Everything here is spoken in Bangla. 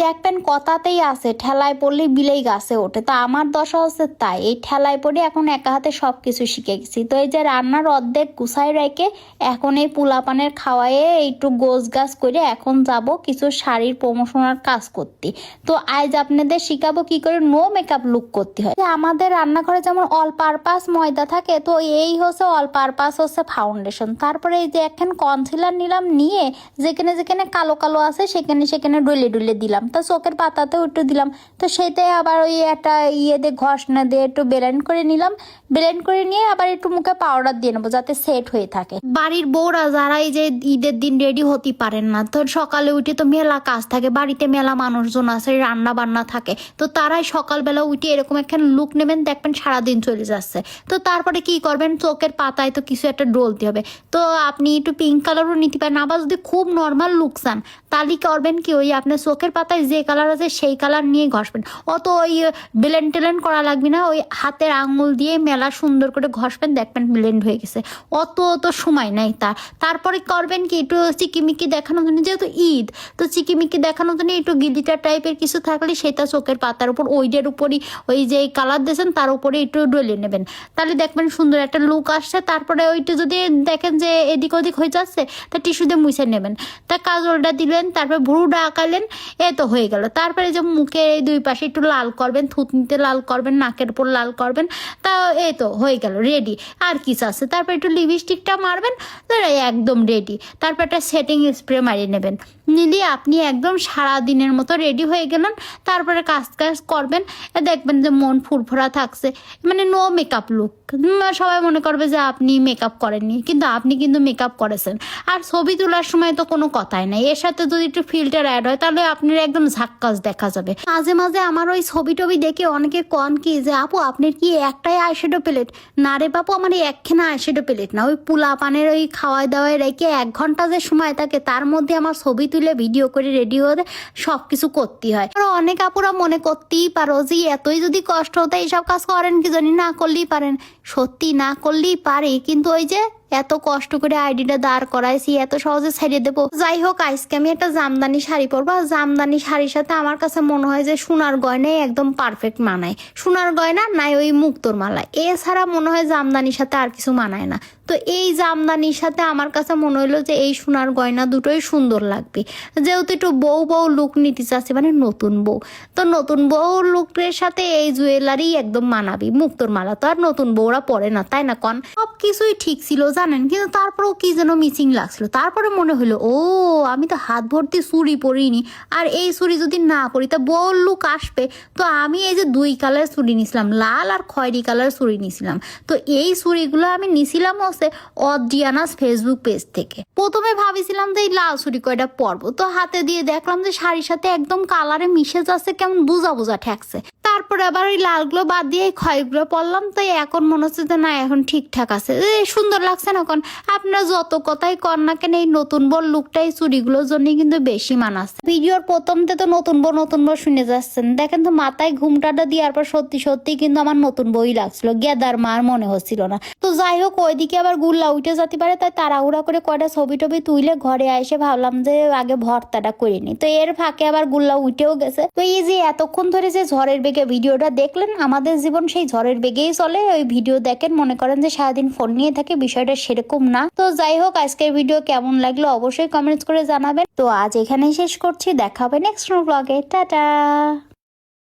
দেখবেন কথাতেই আছে ঠেলায় পড়লে বিলেই গাছে ওঠে। তো আমার দশা হচ্ছে তাই, এই ঠেলায় পড়ে এখন একা হাতে সবকিছু শিখে গেছি। তো এই যে রান্নার অর্ধেক গুছাই রেখে এখন এই পোলাপানের খাওয়ায়ে একটু গোছ গাছ করে এখন যাব কিছু শাড়ির প্রমোশনাল কাজ করতে। তো আজ আপনাদের শিখাবো কি করে নো মেকআপ লুক করতে হয়। আমাদের রান্নাঘরে যেমন অল পারপাস ময়দা থাকে, তো এই হচ্ছে অল পারপাস হচ্ছে ফাউন্ডেশন। তারপরে এই যে এখন কনসিলার নিলাম, নিয়ে যেখানে যেখানে কালো কালো আছে সেখানে সেখানে ডলে ডলে দিলাম। তো চোখের পাতাতেও একটু দিলাম। তো সেটাই আবার ওই একটা ইয়ে দিয়ে ঘষনা দিয়ে একটু ব্লেন্ড করে নিলাম। ব্লেন্ড করে নিয়ে আবার একটু মুখে পাউডার দিয়ে নেবো যাতে সেট হয়ে থাকে। বাড়ির বউরা যারা এই যে ঈদের দিন রেডি হতে পারেন না, তো সকালে উঠে তো মেলা কাজ থাকে, বাড়িতে মেলা মানুষজন আছে, রান্না বান্না থাকে, তো তারাই সকালবেলা উঠে এরকম একখান লুক নেবেন, দেখবেন সারাদিন চলে যাচ্ছে। তো তারপরে কি করবেন, চোখের পাতায় তো কিছু একটা ডলতে হবে। তো আপনি একটু পিঙ্ক কালারও নিতে পারেন, আবার যদি খুব নর্মাল লুক চান তাহলে করবেন কি, ওই আপনার চোখের পাতায় যে কালার আছে সেই কালার নিয়ে ঘষবেন। অত ওই ব্লেন্ড টেলেন্ড করা লাগবে না, ওই হাতের আঙুল দিয়ে মেলা সুন্দর করে ঘষবেন, দেখবেন ব্লেন্ড হয়ে গেছে। অত সময় নাই তারপরে করবেন কি, একটু চিকিমিকি দেখানোর জন্য, যেহেতু ঈদ, তো চিকিমিকি দেখানোর জন্য একটু গিলিটার টাইপের কিছু থাকলে সেটা চোখের পাতার উপর ওইটার উপরই ওই যে কালার দিয়েছেন তার উপরে একটু ডলে নেবেন, তাহলে দেখবেন সুন্দর একটা লুক আসছে। তারপরে ওইটা যদি দেখেন যে এদিক ওদিক হয়ে যাচ্ছে, তা টিস্যু দিয়ে মুছে নেবেন। তা কাজলটা দিলেন, তারপরে ভুরুটা আঁকালেন, এ তো হয়ে গেল। তারপরে যে মুখে এই দুই পাশে একটু লাল করবেন, থুতনিতে লাল করবেন, নাকের উপর লাল করবেন, তা এই তো হয়ে গেল রেডি। আর কিছু আছে, তারপর একটু লিপস্টিকটা মারবেন, একদম রেডি। তারপর একটা সেটিং স্প্রে মারিয়ে নেবেন, নিলে আপনি একদম সারা দিনের মতো রেডি হয়ে গেলেন। তারপরে কাজ করবেন, দেখবেন যে মন ফুরফুরা থাকছে, মানে নো মেকআপ লুক। সবাই মনে করবে যে আপনি মেকআপ করেননি, কিন্তু আপনি কিন্তু মেকআপ করেছেন। আর ছবি তোলার সময় তো কোনো কথাই নাই, এর সাথে যদি একটু ফিল্টার অ্যাড হয় তাহলে আপনার একদম ঝাক্কাস দেখা যাবে। মাঝে মাঝে আমার ওই ছবি টবি দেখে অনেকে কন কি যে আপু আপনার কি একটাই আইশ্যাডো প্যালেট? না রে বাপু, আমার একখানা আইশ্যাডো প্যালেট না, ওই পোলা পানের ওই খাওয়াই দাওয়াই রেখে 1 ঘন্টা যে সময় থাকে তার মধ্যে আমার ছবি তুলে ভিডিও করে রেডি হতে সব কিছু করতে হয়। আর অনেক আপুরা মনে করতেই পারো যে এতই যদি কষ্ট হতো এইসব কাজ করেন কি জানি, না করলেই পারেন। সত্যি না করলেই পারে, কিন্তু ওই যে এত কষ্ট করে আইডিটা দাঁড় করাইছি, এত সহজে ছাড়িয়ে দেবো। যাই হোক, আজকে আমি একটা জামদানি শাড়ি পরবো। জামদানি শাড়ির সাথে আমার কাছে মনে হয় যে সোনার গয়নাই একদম পারফেক্ট মানায়। সোনার গয়না নাই ওই মুক্তোর মালা, এছাড়া মনে হয় জামদানির সাথে আর কিছু মানায় না। তো এই জামদানির সাথে আমার কাছে মনে হলো যে এই সোনার গয়না দুটোই সুন্দর লাগবে। যেহেতু একটু বউ বউ লুক নিতে চাচ্ছি, মানে নতুন বউ, তো নতুন বউ লুকের সাথে এই জুয়েলারি একদম মানাবি। মুক্তোর মালা তো আর নতুন বউরা পরে না, তাই না কন? সব কিছুই ঠিক ছিল জানেন, কিন্তু তারপরেও কি যেন মিসিং লাগছিল। তারপরে মনে হলো ও আমি তো হাত ভর্তি চুড়ি পরিনি, আর এই চুড়ি যদি না পরি তা বউর লুক আসবে। তো আমি এই যে 2 কালার চুড়ি নিছিলাম, লাল আর খয়েরি কালার চুড়ি নিছিলাম। তো এই চুড়িগুলো আমি নিছিলাম হচ্ছে অদ্রিয়ানাস ফেসবুক পেজ থেকে। প্রথমে ভাবিছিলাম যে এই লাল চুড়ি কয়টা পরবো, তো হাতে দিয়ে দেখলাম যে শাড়ির সাথে একদম কালারে মিশে যাচ্ছে, কেমন বোঝা বোঝা ঠেকছে। তারপরে আবার ওই লালগুলো বাদ দিয়ে খয়েরিগুলো পরলাম, তো এখন মনে হচ্ছে যে না এখন ঠিকঠাক আছে, সুন্দর লাগছে না? এখন আপনারা যত কথাই কর না কেন, এই নতুন বউ লুকটাই চুড়িগুলোর জন্য কিন্তু বেশি মানাচ্ছে। ভিডিওর প্রথমতে তো নতুন বউ শুনে যাচ্ছেন, দেখেন তো মাথায় ঘুমটাটা দেওয়ার পর সত্যি সত্যি কিন্তু আমার নতুন বই লাগছিল, গেদার মার মনে হচ্ছিল না। তো যাই হোক, ওইদিকে আবার গুল্লা উঠে যেতে পারে, তাই তাড়াহুড়া করে কয়টা ছবি টবি তুইলে ঘরে এসে ভাবলাম যে আগে ভর্তাটা করে নি। তো এর ফাঁকে আবার গুল্লা উঠেও গেছে। তো এই যে এতক্ষণ ধরে যে ঝড়ের বেগে ভিডিওটা দেখলেন, আমাদের জীবন সেই ঝড়ের বেগেই চলে। ওই ভিডিও দেখেন মনে করেন যে সারাদিন ফোন নিয়ে থাকে, বিষয়টা সেরকম না। তো যাই হোক, আজকের ভিডিও কেমন লাগলো অবশ্যই কমেন্টস করে জানাবেন। তো আজ এখানেই শেষ করছি, দেখা হবে নেক্সট ব্লগে। টাটা।